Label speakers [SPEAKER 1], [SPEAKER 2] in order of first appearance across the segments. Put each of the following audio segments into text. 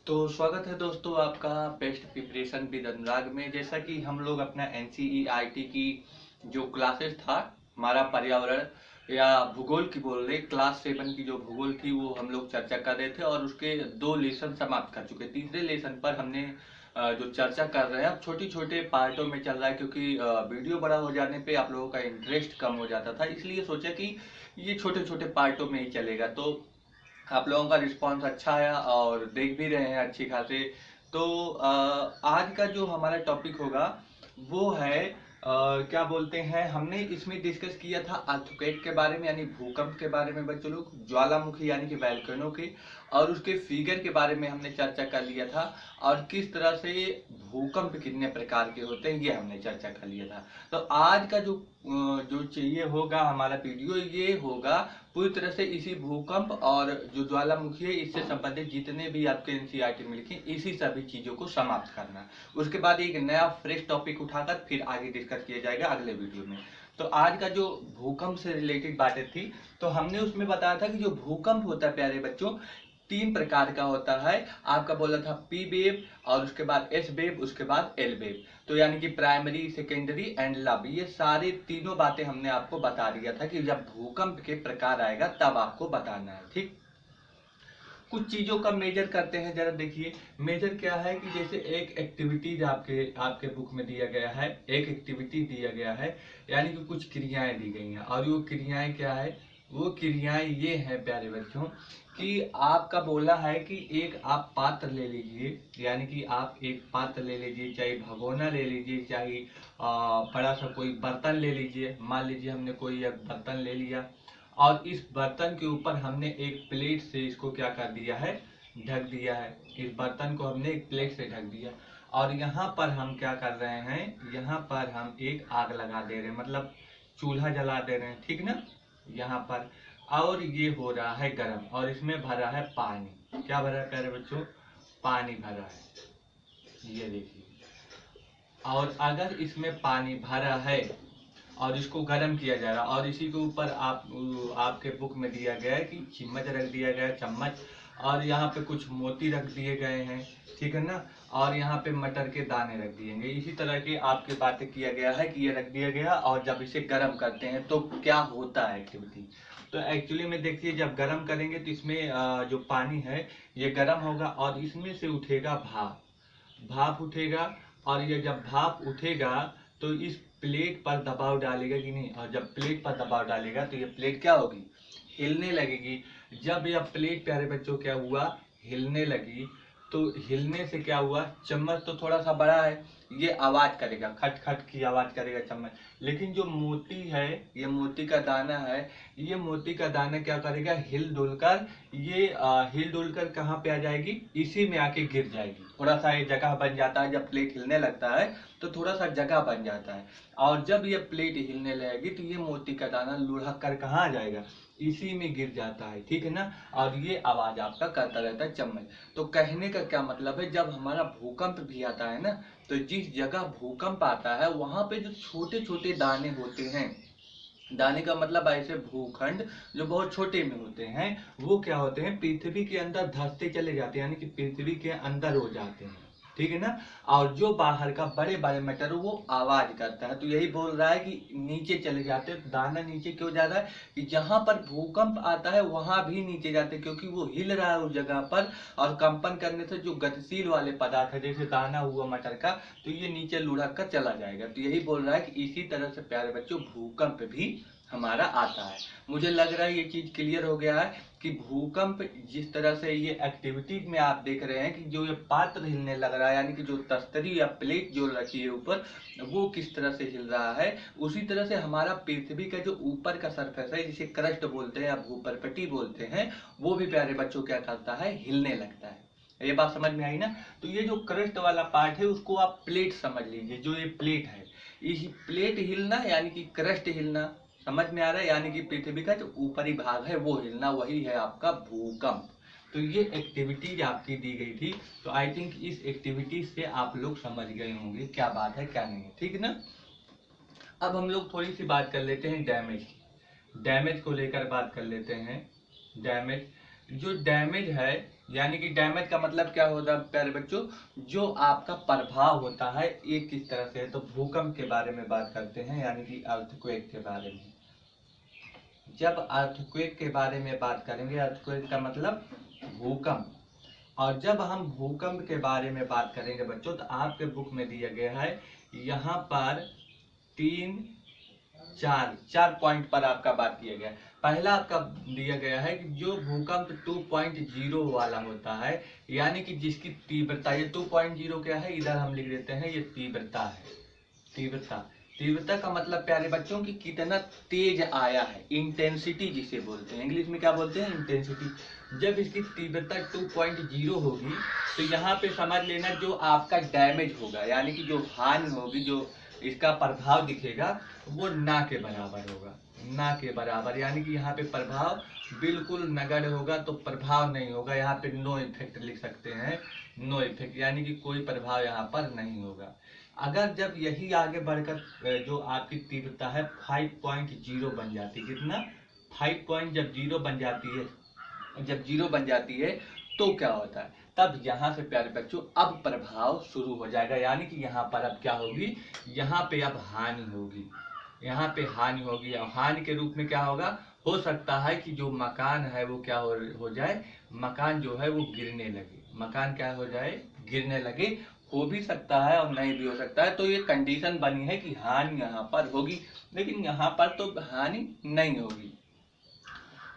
[SPEAKER 1] तो स्वागत है दोस्तों आपका बेस्ट प्रिपरेशन विद अनुराग में। जैसा कि हम लोग अपना एनसीईआरटी की जो क्लासेस था, हमारा पर्यावरण या भूगोल की बोल रहे, क्लास 7 की जो भूगोल थी वो हम लोग चर्चा कर रहे थे और उसके 2 लेसन समाप्त कर चुके। तीसरे लेसन पर हमने जो चर्चा कर रहे हैं अब छोटे छोटे पार्टों में चल रहा है, क्योंकि वीडियो बड़ा हो जाने पे आप लोगों का इंटरेस्ट कम हो जाता था, इसलिए सोचा कि ये छोटे छोटे पार्टों में ही चलेगा। तो आप लोगों का रिस्पांस अच्छा आया और देख भी रहे हैं अच्छी खासे। तो आज का जो हमारा टॉपिक होगा वो है क्या बोलते हैं, हमने इसमें डिस्कस किया था अर्थक्वेक के बारे में, यानी भूकंप के बारे में बच्चों लोग, ज्वालामुखी यानी कि वैल्केनो के, और उसके फिगर के बारे में हमने चर्चा कर लिया था, और किस तरह से भूकंप कितने प्रकार के होते हैं ये हमने चर्चा कर लिया था। तो आज का जो चाहिए होगा हमारा वीडियो, ये होगा पूरी तरह से इसी भूकंप और जो ज्वालामुखी है इससे संबंधित जितने भी आपके एनसीईआरटी में लिखे इसी सभी चीजों को समाप्त करना। उसके बाद एक नया फ्रेश टॉपिक उठाकर फिर आगे डिस्कस किया जाएगा अगले वीडियो में। तो आज का जो भूकंप से रिलेटेड बातें थी, तो हमने उसमें बताया था कि जो भूकंप होता है प्यारे बच्चों, 3 प्रकार का होता है। आपका बोला था पी वेव, और उसके बाद एस वेव, उसके बाद एल वेव। तो यानी कि प्राइमरी, सेकेंडरी एंड लब, ये सारी तीनों बातें हमने आपको बता दिया था कि जब भूकंप के प्रकार आएगा तब आपको बताना है। ठीक, कुछ चीजों का मेजर करते हैं, जरा देखिए मेजर क्या है। कि जैसे एक एक्टिविटीज आपके आपके बुक में दिया गया है, एक एक्टिविटी दिया गया है, यानी कि कुछ क्रियाएं दी गई हैं, और वो क्रियाएं क्या है, वो क्रियाएं ये हैं प्यारे बच्चों कि आपका बोला है कि एक आप पात्र ले लीजिए, यानी कि आप एक पात्र ले लीजिए, चाहे भगोना ले लीजिए, चाहे बड़ा सा कोई बर्तन ले लीजिए। मान लीजिए हमने कोई एक बर्तन ले लिया और इस बर्तन के ऊपर हमने एक प्लेट से इसको क्या कर दिया है, ढक दिया है। इस बर्तन को हमने एक प्लेट से ढक दिया, और यहाँ पर हम क्या कर रहे हैं, यहाँ पर हम एक आग लगा दे रहे हैं, मतलब चूल्हा जला दे रहे हैं, ठीक ना, यहाँ पर। और ये हो रहा है गर्म, और इसमें भरा है पानी। क्या भरा है प्यारे बच्चों, पानी भरा है, ये देखिए। और अगर इसमें पानी भरा है और इसको गर्म किया जा रहा है, और इसी के ऊपर आपके बुक में दिया गया है कि चम्मच रख दिया गया है, चम्मच, और यहाँ पे कुछ मोती रख दिए गए हैं, ठीक है ना, और यहाँ पे मटर के दाने रख दिए गए। इसी तरह के आपके बातें किया गया है कि ये रख दिया गया, और जब इसे गर्म करते हैं तो क्या होता है एक्टिविटी। तो एक्चुअली में देखिए, जब गर्म करेंगे तो इसमें जो पानी है ये गर्म होगा, और इसमें से उठेगा भाप, भाप उठेगा। और ये जब भाप उठेगा तो इस प्लेट पर दबाव डालेगा कि नहीं, और जब प्लेट पर दबाव डालेगा तो ये प्लेट क्या होगी, हिलने लगेगी। जब यह प्लेट प्यारे बच्चों क्या हुआ, हिलने लगी, तो हिलने से क्या हुआ, चम्मच तो थोड़ा सा बड़ा है, ये आवाज करेगा, खट खट की आवाज करेगा चम्मच। लेकिन जो मोती है, ये मोती का दाना है, ये मोती का दाना क्या करेगा, हिल डुल कर, ये हिल डुल कर कहाँ पे आ जाएगी, इसी में आके गिर जाएगी। थोड़ा सा ये जगह बन जाता है, जब प्लेट हिलने लगता है तो थोड़ा सा जगह बन जाता है, और जब ये प्लेट हिलने लगेगी तो ये मोती का दाना लुढ़क कर कहाँ आ जाएगा, इसी में गिर जाता है, ठीक है ना। और ये आवाज आपका करता रहता है चम्मच। तो कहने का क्या मतलब है, जब हमारा भूकंप भी आता है ना, तो जिस जगह भूकंप आता है वहां पे जो छोटे छोटे दाने होते हैं, दाने का मतलब ऐसे भूखंड जो बहुत छोटे में होते हैं, वो क्या होते हैं, पृथ्वी के अंदर धंसते चले जाते हैं, यानी कि पृथ्वी के अंदर हो जाते हैं, ठीक है ना। और जो बाहर का बड़े बड़े मैटर वो आवाज करता है। तो यही बोल रहा है कि नीचे चले जाते हैं। दाना नीचे क्यों जा रहा है, कि जहां पर भूकंप आता है वहां भी नीचे जाते हैं, क्योंकि वो हिल रहा है उस जगह पर, और कंपन करने से जो गतिशील वाले पदार्थ है, जैसे दाना हुआ मटर का, तो ये नीचे लुढ़क कर चला जाएगा। तो यही बोल रहा है कि इसी तरह से प्यारे बच्चों भूकंप भी हमारा आता है। मुझे लग रहा है ये चीज क्लियर हो गया है कि भूकंप जिस तरह से ये एक्टिविटीज में आप देख रहे हैं कि जो ये पात्र हिलने लग रहा है, यानी कि जो तस्तरी या प्लेट जो रखी है ऊपर, वो किस तरह से हिल रहा है, उसी तरह से हमारा पृथ्वी का जो ऊपर का सरफेस है, जिसे क्रस्ट बोलते हैं या भूपर्पटी बोलते हैं, वो भी प्यारे बच्चों क्या करता है, हिलने लगता है। ये बात समझ में आई ना। तो ये जो क्रस्ट वाला पार्ट है उसको आप प्लेट समझ लीजिए, जो ये प्लेट है, इस प्लेट हिलना यानी कि क्रस्ट हिलना, समझ में आ रहा है, यानी कि पृथ्वी का जो ऊपरी भाग है वो हिलना, वही है आपका भूकंप। तो ये एक्टिविटीज आपकी दी गई थी, तो आई थिंक इस एक्टिविटीज से आप लोग समझ गए होंगे क्या बात है क्या नहीं है, ठीक है ना। अब हम लोग थोड़ी सी बात कर लेते हैं डैमेज की, डैमेज को लेकर बात कर लेते हैं। डैमेज, जो डैमेज है, यानी कि डैमेज का मतलब क्या होता है प्यारे बच्चों, जो आपका प्रभाव होता है ये किस तरह से है। तो भूकंप के बारे में बात करते हैं, यानी कि अर्थक्वेक के बारे में। जब अर्थक्वेक के बारे में बात करेंगे, अर्थक्वेक का मतलब भूकंप, और जब हम भूकंप के बारे में बात करेंगे बच्चों, तो आपके बुक में दिया गया है यहाँ पर तीन चार पॉइंट पर आपका बात किया गया है। पहला आपका दिया गया है कि जो भूकंप 2.0 वाला होता है, यानी कि जिसकी तीव्रता, ये 2.0 क्या है, इधर हम लिख देते हैं, ये तीव्रता है। तीव्रता, तीव्रता का मतलब प्यारे बच्चों की कितना तेज आया है, इंटेंसिटी जिसे बोलते हैं, इंग्लिश में क्या बोलते हैं, इंटेंसिटी। जब इसकी तीव्रता 2.0 होगी तो यहाँ पे समझ लेना जो आपका डैमेज होगा, यानी कि जो हानि होगी, जो इसका प्रभाव दिखेगा, वो ना के बराबर होगा, ना के बराबर। यानी कि यहाँ पे प्रभाव बिल्कुल नगण्य होगा, तो प्रभाव नहीं होगा, यहाँ पे नो इफेक्ट लिख सकते हैं, नो इफेक्ट, यानी कि कोई प्रभाव यहाँ पर नहीं होगा। अगर जब यही आगे बढ़कर जो आपकी तीव्रता है 5.0 बन जाती है, कितना, 5 जब जीरो बन जाती है, जब जीरो बन जाती है तो क्या होता है, तब यहाँ से प्यारे बच्चों अब प्रभाव शुरू हो जाएगा, यानी कि यहाँ पर अब क्या होगी, यहाँ पे अब हानि होगी, यहाँ पे हानि होगी। और हानि के रूप में क्या होगा, हो सकता है कि जो मकान है वो क्या हो जाए, मकान जो है वो गिरने लगे, मकान क्या हो जाए, गिरने लगे, हो भी सकता है और नहीं भी हो सकता है। तो ये कंडीशन बनी है कि हानि यहाँ पर होगी, लेकिन यहाँ पर तो हानि नहीं होगी।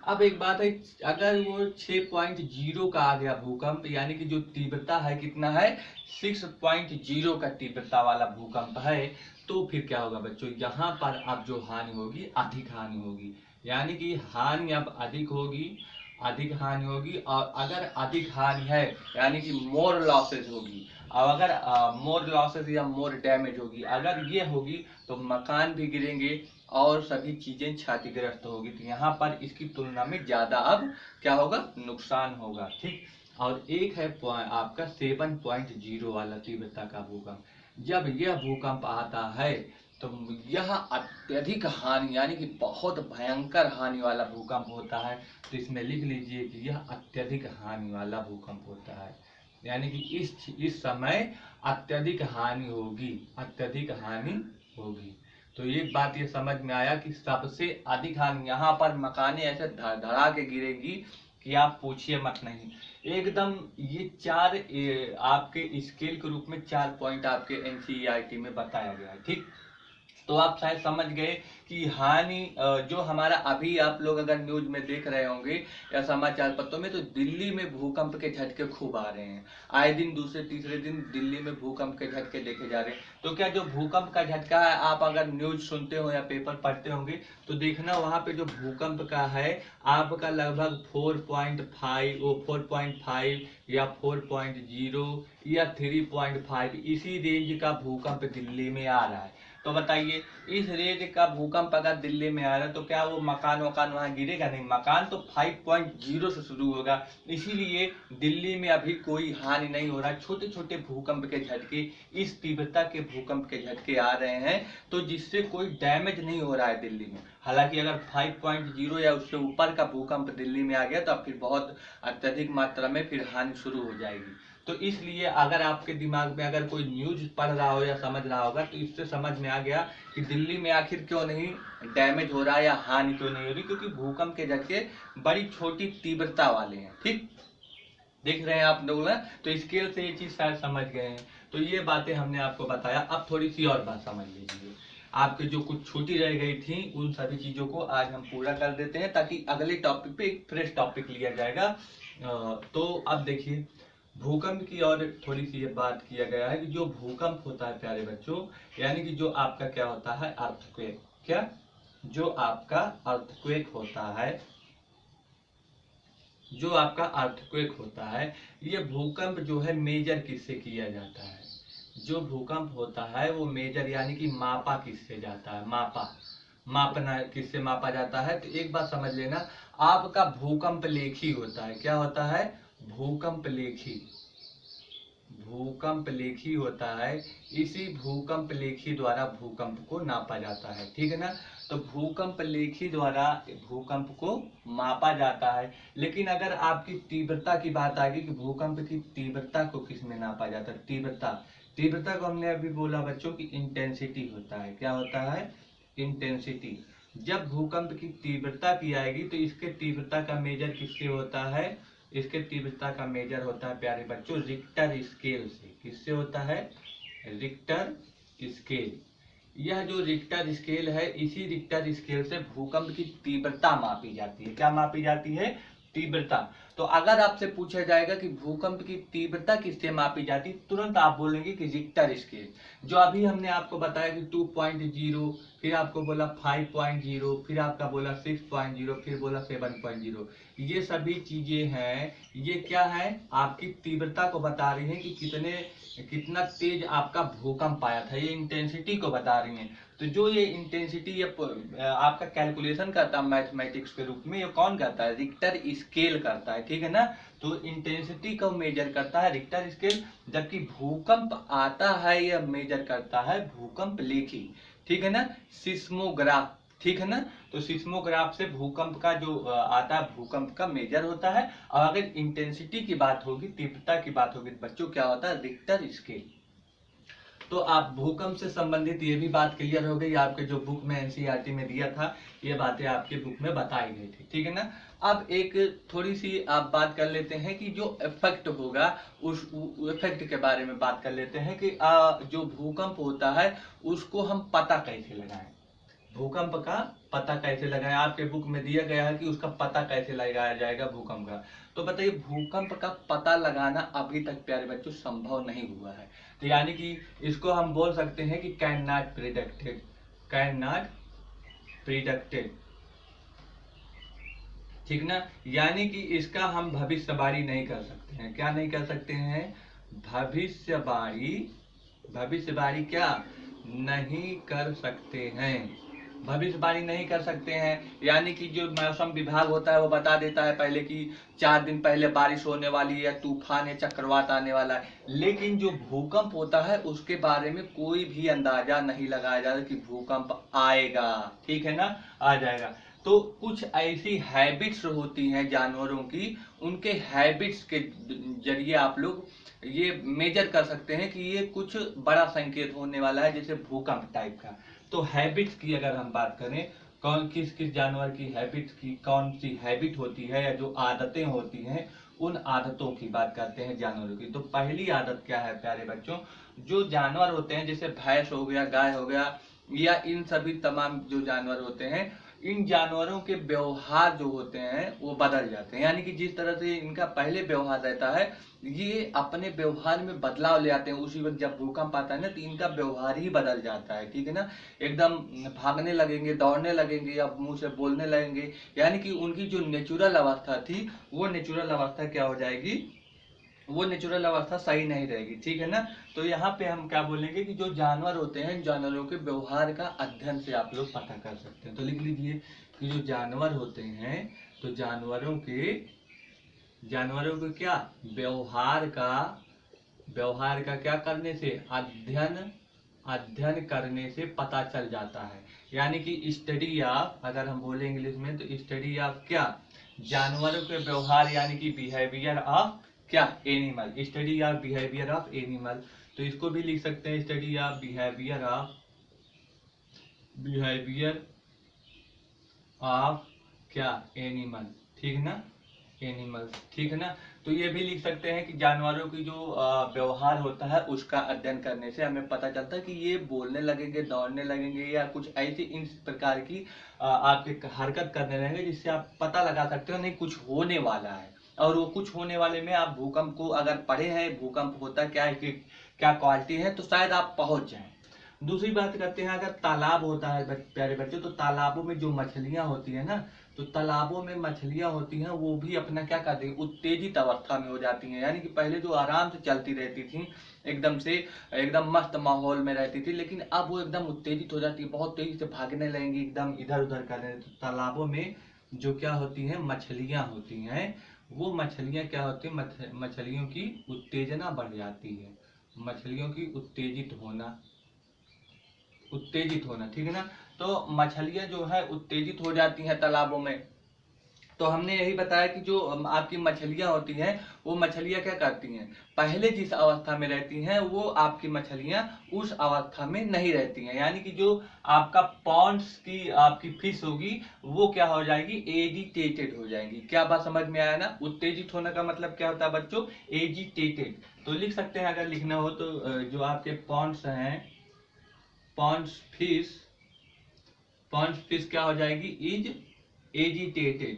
[SPEAKER 1] अब एक बात है, अगर वो 6.0 का आ गया भूकंप, यानी कि जो तीव्रता है कितना है, 6.0 का तीव्रता वाला भूकंप है, तो फिर क्या होगा बच्चों, यहाँ पर अब जो हानि होगी, अधिक हानि होगी, यानी कि हानि अब अधिक होगी, अधिक हानि होगी। और अगर अधिक हानि है यानी कि मोर लॉसेज होगी, और अगर मोर लॉसेज या मोर डैमेज होगी, अगर ये होगी तो मकान भी गिरेंगे और सभी चीजें क्षतिग्रस्त होगी। तो यहाँ पर इसकी तुलना में ज्यादा अब क्या होगा, नुकसान होगा, ठीक। और एक है आपका 7.0 वाला तीव्रता का भूकंप। जब यह भूकंप आता है तो यह अत्यधिक हानि, यानी कि बहुत भयंकर हानि वाला भूकंप होता है। तो इसमें लिख लीजिए कि यह अत्यधिक हानि वाला भूकंप होता है, यानी कि इस समय अत्यधिक हानि होगी, अत्यधिक हानि होगी। तो एक बात ये समझ में आया कि सबसे अधिक हानि यहाँ पर मकाने ऐसे धड़ा के गिरेगी कि आप पूछिए मत नहीं, एकदम। ये आपके स्केल के रूप में 4 पॉइंट आपके एनसीईआरटी में बताया गया है, ठीक। तो आप शायद समझ गए कि हानि जो हमारा अभी आप लोग अगर न्यूज में देख रहे होंगे या समाचार पत्रों में, तो दिल्ली में भूकंप के झटके खूब आ रहे हैं, आए दिन दूसरे तीसरे दिन दिल्ली में भूकंप के झटके देखे जा रहे हैं। तो क्या जो भूकंप का झटका है, आप अगर न्यूज सुनते हो या पेपर पढ़ते होंगे तो देखना वहां पे जो भूकंप का है आपका लगभग 4.5 या 4.0 या 3.5 इसी रेंज का भूकंप दिल्ली में आ रहा है। तो बताइए, इस रेंज का भूकंप अगर दिल्ली में आ रहा है तो क्या वो मकान वहां गिरेगा, नहीं, मकान तो 5.0 से शुरू होगा। इसीलिए दिल्ली में अभी कोई हानि नहीं हो रहा, छोटे छोटे भूकंप के झटके, इस तीव्रता के भूकंप के झटके आ रहे हैं, तो जिससे कोई डैमेज नहीं हो रहा है दिल्ली में। हालांकि अगर 5.0 या उससे ऊपर का भूकंप दिल्ली में आ गया तो फिर बहुत अत्यधिक मात्रा में फिर हानि शुरू हो जाएगी। तो इसलिए अगर आपके दिमाग में अगर कोई न्यूज पढ़ रहा हो या समझ रहा होगा तो इससे समझ में आ गया कि दिल्ली में आखिर क्यों नहीं डैमेज हो रहा है या हानि क्यों नहीं हो रही, क्योंकि भूकंप के झटके बड़ी छोटी तीव्रता वाले हैं, ठीक। देख रहे हैं आप लोग ना, तो स्केल से ये चीज शायद समझ गए हैं। तो ये बातें हमने आपको बताया। अब थोड़ी सी और बात समझ लीजिए, आपके जो कुछ छुट्टी रह गई थी उन सभी चीजों को आज हम पूरा कर देते हैं, ताकि अगले टॉपिक पे एक फ्रेश टॉपिक लिया जाएगा। तो अब देखिए, भूकंप की और थोड़ी सी ये बात किया गया है कि जो भूकंप होता है प्यारे बच्चों, यानी कि जो आपका क्या होता है, अर्थक्वेक। क्या, जो आपका अर्थक्वेक होता है, जो आपका अर्थक्वेक होता है, ये भूकंप जो है मेजर किससे किया जाता है, जो भूकंप होता है वो मेजर यानी कि मापा किससे जाता है, मापना किससे मापा जाता है। तो एक बात समझ लेना, आपका भूकंप लेखी होता है, क्या होता है, भूकंप लेखी। भूकंप लेखी होता है, इसी भूकंप लेखी द्वारा भूकंप को नापा जाता है। ठीक है ना, तो भूकंप लेखी द्वारा भूकंप को मापा जाता है। लेकिन अगर आपकी तीव्रता की बात आ गई कि भूकंप की तीव्रता को किस में नापा जाता है, तीव्रता, तीव्रता को हमने अभी बोला बच्चों की इंटेंसिटी होता है। क्या होता है? इंटेंसिटी। जब भूकंप की तीव्रता की आएगी तो इसके तीव्रता का मेजर किससे होता है? इसके तीव्रता का मेजर होता है प्यारे बच्चों रिक्टर स्केल से। किससे होता है? Richter scale. यह जो रिक्टर स्केल है, इसी रिक्टर स्केल से भूकंप की तीव्रता मापी जाती है। क्या मापी जाती है? तीव्रता। तो अगर आपसे पूछा जाएगा कि भूकंप की तीव्रता किससे मापी जाती, तुरंत आप बोलेंगे कि रिक्टर स्केल। जो अभी हमने आपको बताया कि 2.0, फिर आपको बोला 5.0, फिर आपका बोला 6.0, फिर बोला 7.0, ये सभी चीजें हैं, ये क्या है? आपकी तीव्रता को बता रही है कि कितना तेज आपका भूकंप आया था, ये इंटेंसिटी को बता रही है। तो जो ये इंटेंसिटी ये आपका कैलकुलेशन करता है मैथमेटिक्स के रूप में, ये कौन करता है? रिक्टर स्केल करता है। ठीक है ना, तो इंटेंसिटी को मेजर करता है रिक्टर स्केल, जबकि भूकंप आता है यह मेजर करता है भूकंप लेखी। ठीक है ना, सिस्मोग्राफ। ठीक है ना, तो सिस्मोग्राफ से भूकंप का जो आता है भूकंप का मेजर होता है। और अगर इंटेंसिटी की बात होगी, तीव्रता की बात होगी, तो बच्चों क्या होता है? Richter scale. तो आप भूकंप से संबंधित ये भी बात क्लियर हो गई, आपके जो बुक में एनसीईआरटी में दिया था ये बातें आपके बुक में बताई गई थी। ठीक है ना, अब एक थोड़ी सी आप बात कर लेते हैं कि जो इफेक्ट होगा उस इफेक्ट के बारे में बात कर लेते हैं कि जो भूकंप होता है उसको हम पता कैसे लगाएं। भूकंप का पता कैसे लगाएं? आपके बुक में दिया गया है कि उसका पता कैसे लगाया जाएगा भूकंप का। तो बताइए, भूकंप का पता लगाना अभी तक प्यारे बच्चों संभव नहीं हुआ है। तो यानी कि इसको हम बोल सकते हैं कि can not predicted, can not predicted. ठीक ना, यानी कि इसका हम भविष्यवाणी नहीं कर सकते हैं। क्या नहीं कर सकते हैं? भविष्यवाणी, भविष्यवाणी क्या नहीं कर सकते हैं? भविष्यवाणी नहीं कर सकते हैं, यानी कि जो मौसम विभाग होता है वो बता देता है पहले कि 4 दिन पहले बारिश होने वाली है या तूफान या चक्रवात आने वाला है। लेकिन जो भूकंप होता है उसके बारे में कोई भी अंदाजा नहीं लगाया जाता कि भूकंप आएगा। ठीक है ना, आ जाएगा। तो कुछ ऐसी हैबिट्स होती हैं जानवरों की, उनके हैबिट्स के जरिए आप लोग ये मेजर कर सकते हैं कि ये कुछ बड़ा संकेत होने वाला है, जैसे भूकंप टाइप का। तो हैबिट्स की अगर हम बात करें, कौन किस किस जानवर की हैबिट्स की कौन सी हैबिट होती है या जो आदतें होती हैं, उन आदतों की बात करते हैं जानवरों की। तो पहली आदत क्या है प्यारे बच्चों? जो जानवर होते हैं जैसे भैंस हो गया, गाय हो गया, या इन सभी तमाम जो जानवर होते हैं, इन जानवरों के व्यवहार जो होते हैं वो बदल जाते हैं। यानी कि जिस तरह से इनका पहले व्यवहार रहता है, ये अपने व्यवहार में बदलाव ले आते हैं। उसी वक्त जब भूकंप आता है ना, तो इनका व्यवहार ही बदल जाता है। ठीक है ना, एकदम भागने लगेंगे, दौड़ने लगेंगे या मुंह से बोलने लगेंगे। यानी कि उनकी जो नेचुरल अवस्था थी, वो नेचुरल अवस्था क्या हो जाएगी? वो नेचुरल अवस्था सही नहीं रहेगी। ठीक है ना, तो यहाँ पे हम क्या बोलेंगे कि जो जानवर होते हैं, जानवरों के व्यवहार का अध्ययन से आप लोग पता कर सकते हैं। तो लिख लीजिए कि जो जानवर होते हैं, तो जानवरों के क्या व्यवहार का क्या करने से? अध्ययन करने से पता चल जाता है। यानी कि स्टडी ऑफ, अगर हम बोले इंग्लिश में तो स्टडी ऑफ क्या? जानवरों के व्यवहार, यानी कि बिहेवियर ऑफ क्या? Animal. Study of behaviour of animal. तो इसको भी लिख सकते हैं स्टडी ऑफ बिहेवियर ऑफ क्या? एनिमल। ठीक है ना, एनिमल्स। ठीक है ना, तो ये भी लिख सकते हैं कि जानवरों की जो व्यवहार होता है उसका अध्ययन करने से हमें पता चलता है कि ये बोलने लगेंगे, दौड़ने लगेंगे या कुछ ऐसी इन प्रकार की आपके हरकत करने लगेंगे, जिससे आप पता लगा सकते हो नहीं कुछ होने वाला है। और वो कुछ होने वाले में आप भूकंप को अगर पढ़े हैं, भूकंप होता क्या है, क्या क्वालिटी है, तो शायद आप पहुंच जाएं। दूसरी बात करते हैं, अगर तालाब होता है प्यारे बच्चों, तो तालाबों में जो मछलियां होती है ना, तो तालाबों में मछलियां होती हैं, वो भी अपना क्या करती हैं? उत्तेजित अवस्था में हो जाती हैं। यानी कि पहले जो आराम से चलती रहती थी, एकदम से एकदम मस्त माहौल में रहती थी, लेकिन अब वो एकदम उत्तेजित हो जाती है, बहुत तेजी से भागने लगेंगी, एकदम इधर उधर करने। तो तालाबों में जो क्या होती हैं? मछलियां होती हैं, वो मछलियाँ क्या होती है, मछलियों की उत्तेजना बढ़ जाती है, मछलियों की उत्तेजित होना, ठीक है ना। तो मछलियाँ जो है उत्तेजित हो जाती हैं तालाबों में। तो हमने यही बताया कि जो आपकी मछलियाँ होती हैं, वो मछलियाँ क्या करती हैं, पहले जिस अवस्था में रहती हैं वो आपकी मछलियाँ उस अवस्था में नहीं रहती हैं, यानी कि जो आपका पॉन्ड्स की आपकी फिश होगी वो क्या हो जाएगी, एजिटेटेड हो जाएंगी। क्या बात समझ में आया ना, उत्तेजित होने का मतलब क्या होता है बच्चों, एजिटेटेड। तो लिख सकते हैं अगर लिखना हो तो जो आपके पॉन्ड्स हैं, पॉन्ड्स फिश, पॉन्ड्स फिश क्या हो जाएगी, इज एजिटेटेड,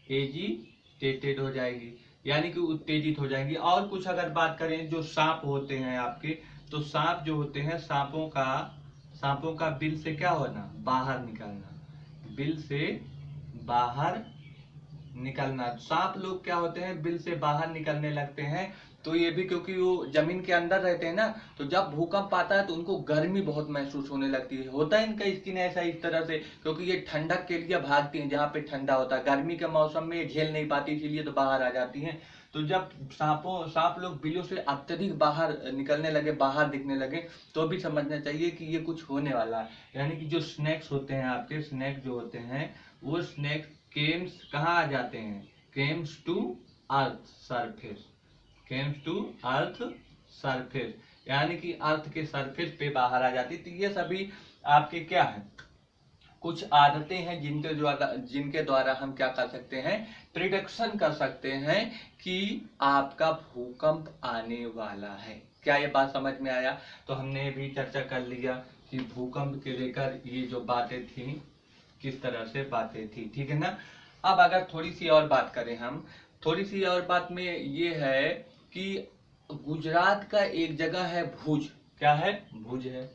[SPEAKER 1] एजिटेटेड हो जाएगी, यानी कि उत्तेजित हो जाएंगी। और कुछ अगर बात करें, जो सांप होते हैं आपके, तो सांप जो होते हैं, सांपों का बिल से क्या होना, बाहर निकलना, बिल से बाहर निकलना। सांप लोग क्या होते हैं, बिल से बाहर निकलने लगते हैं, तो ये भी क्योंकि वो जमीन के अंदर रहते हैं ना, तो जब भूकंप आता है तो उनको गर्मी बहुत महसूस होने लगती है। होता है इनका स्किन ऐसा इस तरह से, क्योंकि ये ठंडक के लिए भागती हैं जहाँ पे ठंडा होता है, गर्मी के मौसम में झेल नहीं पाती, इसीलिए तो बाहर आ जाती हैं। तो जब सांप लोग बिलों से अत्यधिक बाहर निकलने लगे, बाहर दिखने लगे, तो भी समझना चाहिए कि ये कुछ होने वाला है। यानी कि जो स्नेक्स होते हैं आपके, स्नेक जो होते हैं, वो स्नेक केम्स कहाँ आ जाते हैं, comes to earth surface, comes to earth surface, यानी कि अर्थ के सरफेस पे बाहर आ जाती। तो ये सभी आपके क्या है, कुछ आदतें हैं जिनके द्वारा हम क्या कर सकते हैं, प्रिडिक्शन कर सकते हैं कि आपका भूकंप आने वाला है। क्या ये बात समझ में आया। तो हमने भी चर्चा कर लिया कि भूकंप के लेकर ये जो बातें थी, किस तरह से बातें थी, ठीक है ना। अब अगर थोड़ी सी और बात करें हम, थोड़ी सी और बात में ये है कि गुजरात का एक जगह है भुज, क्या है, भुज है,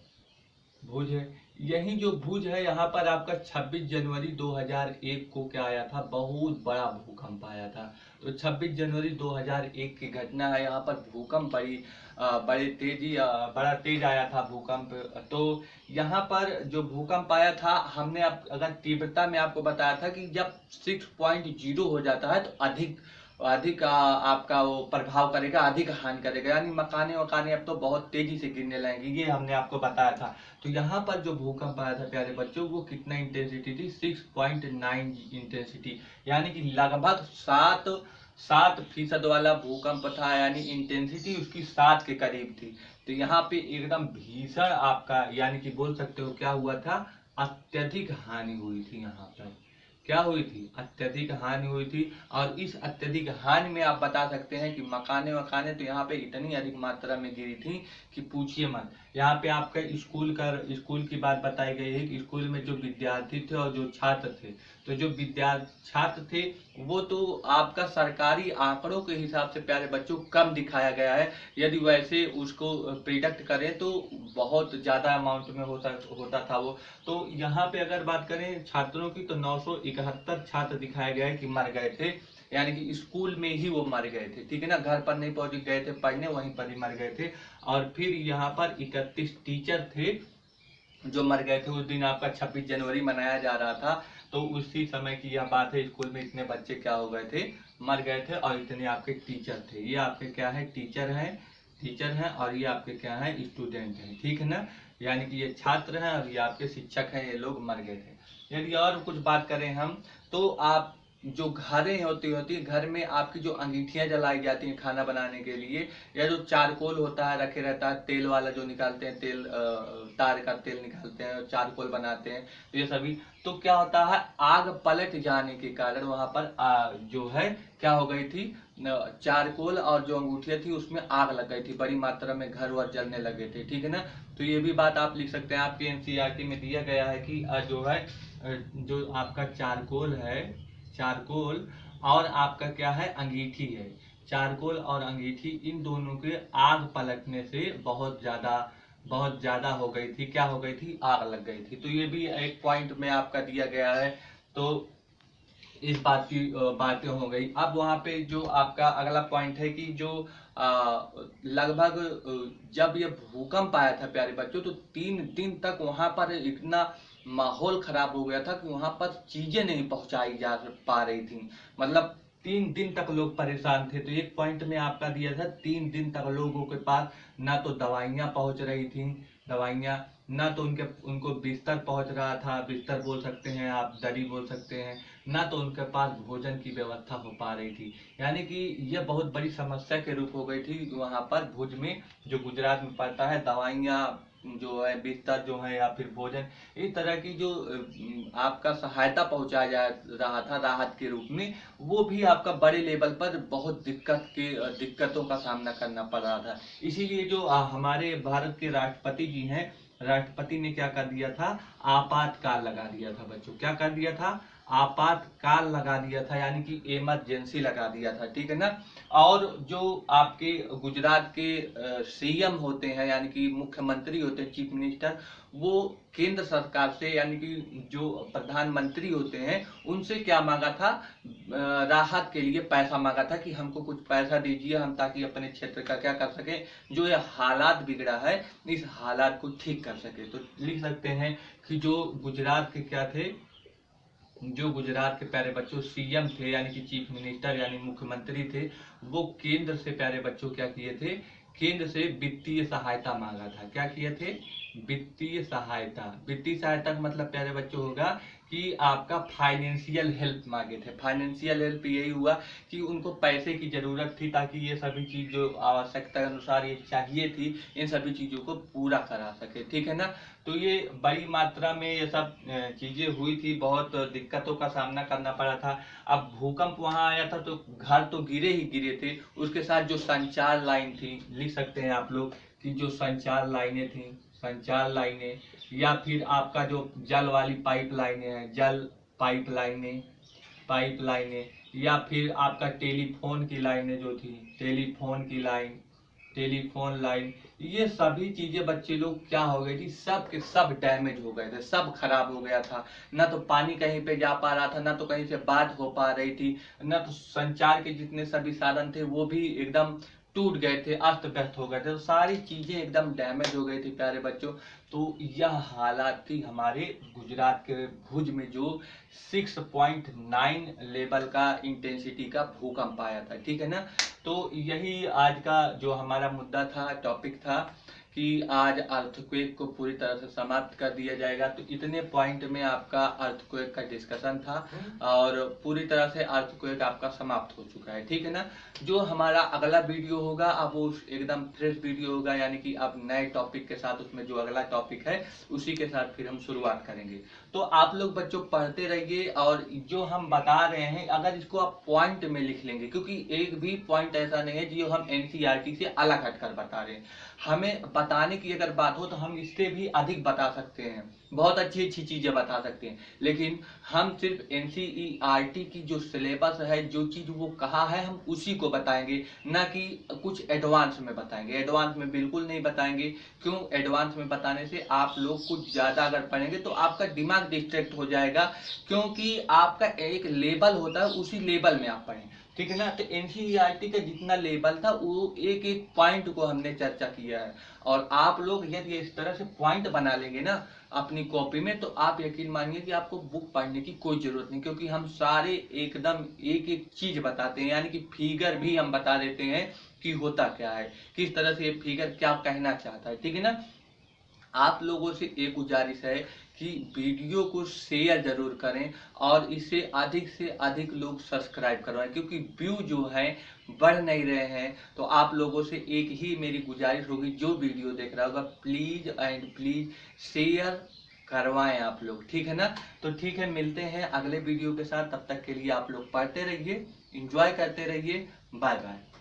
[SPEAKER 1] भुज है। यही जो भुज है, यहाँ पर आपका 26 जनवरी 2001 को क्या आया था, बहुत बड़ा भूकंप आया था। तो 26 जनवरी 2001 की घटना है, यहाँ पर भूकंप बड़ा तेज आया था भूकंप। तो यहाँ पर जो भूकंप आया था, हमने अगर तीव्रता में आपको बताया था कि जब 6.0 हो जाता है तो अधिक अधिक आपका वो प्रभाव करेगा, अधिक हानि करेगा, यानी मकाने वकाने अब तो बहुत तेजी से गिरने लगेंगे, ये हमने आपको बताया था। तो यहाँ पर जो भूकंप आया था प्यारे बच्चों, वो कितना इंटेंसिटी थी, 6.9 इंटेंसिटी, यानी कि लगभग 7% वाला भूकंप था, यानी इंटेंसिटी उसकी 7 के करीब थी। तो यहाँ पे एकदम भीषण आपका, यानी कि बोल सकते हो क्या हुआ था, अत्यधिक हानि हुई थी। यहाँ पर क्या हुई थी, अत्यधिक हानि हुई थी। और इस अत्यधिक हानि में आप बता सकते हैं कि मकाने वकाने तो यहाँ पे इतनी अधिक मात्रा में गिरी थी कि पूछिए मत। यहाँ पे आपका स्कूल की बात बताई गई है कि स्कूल में जो विद्यार्थी थे और जो छात्र थे, तो जो छात्र थे वो तो आपका सरकारी आंकड़ों के हिसाब से प्यारे बच्चों कम दिखाया गया है। यदि वैसे उसको प्रिडिक्ट करें तो बहुत ज्यादा अमाउंट में होता था वो। तो यहाँ पे अगर बात करें छात्रों की, तो 971 छात्र दिखाए गए कि मर गए थे, यानी कि स्कूल में ही वो मर गए थे, ठीक है ना, घर पर नहीं पहुंच गए थे पढ़ने, वहीं पर ही मर गए थे। और फिर यहाँ पर 31 टीचर थे जो मर गए थे। उस दिन आपका 26 जनवरी मनाया जा रहा था, तो उसी समय की यह बात है, स्कूल में इतने बच्चे क्या हो गए थे, मर गए थे, और इतने आपके टीचर थे। ये आपके क्या है, टीचर हैं, और ये आपके क्या है, स्टूडेंट हैं, ठीक है ना। यानी कि ये छात्र हैं और ये आपके शिक्षक हैं, ये लोग मर गए थे। यदि और कुछ बात करें हम, तो आप जो घरें होती घर में आपकी जो अंगीठियां जलाई जाती हैं खाना बनाने के लिए, या जो चारकोल होता है रखे रहता है, तेल वाला जो निकालते हैं, तेल तार का तेल निकालते हैं, चारकोल बनाते हैं, तो ये सभी, तो क्या होता है, आग पलट जाने के कारण वहां पर जो है क्या हो गई थी, चारकोल और जो अंगूठियां थी उसमें आग लग गई थी, बड़ी मात्रा में घर वर जलने लगे थे, ठीक है ना। तो ये भी बात आप लिख सकते हैं, आपके एनसीईआरटी में दिया गया है कि जो है जो आपका चारकोल और आपका क्या है, अंगीठी है, चारकोल और अंगीठी, इन दोनों के आग पलटने से बहुत ज्यादा हो गई थी, क्या हो गई थी, आग लग गई थी। तो ये भी एक पॉइंट में आपका दिया गया है। तो इस बात की बातें हो गई। अब वहां पे जो आपका अगला पॉइंट है कि जो लगभग जब ये भूकंप आया था प्यारे बच्चों, तो 3 दिन तक वहां पर इतना माहौल खराब हो गया था कि वहां पर चीजें नहीं पहुंचाई जा पा रही थी। मतलब 3 दिन तक लोग परेशान थे। तो एक पॉइंट में आपका दिया था 3 दिन तक लोगों के पास ना तो दवाइयाँ पहुंच रही थी, दवाइयाँ ना तो उनको बिस्तर पहुंच रहा था, बिस्तर बोल सकते हैं आप, दरी बोल सकते हैं, ना तो उनके पास भोजन की व्यवस्था हो पा रही थी। यानी कि यह बहुत बड़ी समस्या के रूप हो गई थी वहां पर भुज में, जो गुजरात में पड़ता है। दवाइयाँ जो है, बिस्तर जो है, या फिर भोजन, इस तरह की जो आपका सहायता पहुंचाया जा रहा था राहत के रूप में, वो भी आपका बड़े लेवल पर बहुत दिक्कतों का सामना करना पड़ रहा था। इसीलिए जो हमारे भारत के राष्ट्रपति जी हैं, राष्ट्रपति ने क्या कर दिया था, आपातकाल लगा दिया था बच्चों। क्या कर दिया था, आपातकाल लगा दिया था, यानी कि इमरजेंसी लगा दिया था, ठीक है ना। और जो आपके गुजरात के सीएम होते हैं, यानी कि मुख्यमंत्री होते हैं, चीफ मिनिस्टर, वो केंद्र सरकार से, यानी कि जो प्रधानमंत्री होते हैं, उनसे क्या मांगा था, राहत के लिए पैसा मांगा था कि हमको कुछ पैसा दीजिए, हम ताकि अपने क्षेत्र का क्या कर सके, जो ये हालात बिगड़ा है इस हालात को ठीक कर सके। तो लिख सकते हैं कि जो गुजरात के क्या थे, जो गुजरात के प्यारे बच्चों सीएम थे, यानी कि चीफ मिनिस्टर यानी मुख्यमंत्री थे, वो केंद्र से प्यारे बच्चों क्या किए थे, केंद्र से वित्तीय सहायता मांगा था। क्या किए थे, वित्तीय सहायता। वित्तीय सहायता का मतलब प्यारे बच्चों होगा कि आपका फाइनेंशियल हेल्प मांगे थे। फाइनेंशियल हेल्प यही हुआ कि उनको पैसे की जरूरत थी, ताकि ये सभी चीज जो आवश्यकता के अनुसार ये चाहिए थी, इन सभी चीजों को पूरा करा सके, ठीक है ना। तो ये बड़ी मात्रा में ये सब चीजें हुई थी, बहुत दिक्कतों का सामना करना पड़ा था। अब भूकंप वहां आया था तो घर तो गिरे ही गिरे थे, उसके साथ जो संचार लाइन थी, लिख सकते हैं आप लोग कि जो संचार लाइनें थी, संचार लाइनें, या फिर आपका जो जल वाली पाइप लाइनें हैं, जल पाइप लाइनें, या फिर आपका टेलीफोन की लाइनें जो थी, टेलीफोन लाइन, ये सभी चीजें बच्चे लोग क्या हो गई थी, सब के सब डैमेज हो गए थे, सब खराब हो गया था। ना तो पानी कहीं पे जा पा रहा था, ना तो कहीं से बात हो पा रही थी, ना तो संचार के जितने सभी साधन थे वो भी एकदम टूट गए थे, अस्त व्यस्त हो गए थे। तो सारी चीजें एकदम डैमेज हो गई थी प्यारे बच्चों। तो यह हालात थी हमारे गुजरात के भुज में, जो 6.9 लेवल का इंटेंसिटी का भूकंप आया था, ठीक है ना। तो यही आज का जो हमारा मुद्दा था, टॉपिक था कि आज अर्थक्वेक को पूरी तरह से समाप्त कर दिया जाएगा। तो इतने पॉइंट में आपका अर्थक्वेक का डिस्कशन था और पूरी तरह से अर्थक्वेक आपका समाप्त हो चुका है, ठीक है ना। जो हमारा अगला वीडियो होगा अब वो एकदम फ्रेश वीडियो होगा, यानी कि अब नए टॉपिक के साथ, उसमें जो अगला टॉपिक है उसी के साथ फिर हम शुरुआत करेंगे। तो आप लोग बच्चों पढ़ते रहिए, और जो हम बता रहे हैं अगर इसको आप पॉइंट में लिख लेंगे, क्योंकि एक भी पॉइंट ऐसा नहीं है जो हम एनसीईआरटी से अलग हटकर बता रहे हैं। हमें बताने की अगर बात हो तो हम इससे भी अधिक बता सकते हैं, बहुत अच्छी अच्छी चीजें बता सकते हैं, लेकिन हम सिर्फ एनसीईआरटी की जो सिलेबस है, जो चीज वो कहा है, हम उसी को बताएंगे, ना कि कुछ एडवांस में बताएंगे। एडवांस में बिल्कुल नहीं बताएंगे। क्यों, एडवांस में बताने से आप लोग कुछ ज्यादा अगर पढ़ेंगे तो आपका दिमाग डिस्ट्रैक्ट हो जाएगा, क्योंकि आपका एक लेवल होता है, उसी लेवल में आप पढ़ें, ठीक है ना। तो एनसीईआरटी का जितना लेवल था वो एक एक पॉइंट को हमने चर्चा किया है, और आप लोग यदि इस तरह से पॉइंट बना लेंगे ना अपनी कॉपी में, तो आप यकीन मानिए कि आपको बुक पढ़ने की कोई जरूरत नहीं, क्योंकि हम सारे एकदम एक एक चीज बताते हैं, यानी कि फिगर भी हम बता देते हैं कि होता क्या है, किस तरह से ये फिगर क्या कहना चाहता है, ठीक है ना। आप लोगों से एक गुजारिश है कि वीडियो को शेयर जरूर करें, और इसे अधिक से अधिक लोग सब्सक्राइब करवाएं, क्योंकि व्यू जो है बढ़ नहीं रहे हैं। तो आप लोगों से एक ही मेरी गुजारिश होगी, जो वीडियो देख रहा होगा प्लीज एंड प्लीज शेयर करवाएं आप लोग, ठीक है ना। तो ठीक है, मिलते हैं अगले वीडियो के साथ, तब तक के लिए आप लोग पढ़ते रहिए, एंजॉय करते रहिए, बाय बाय।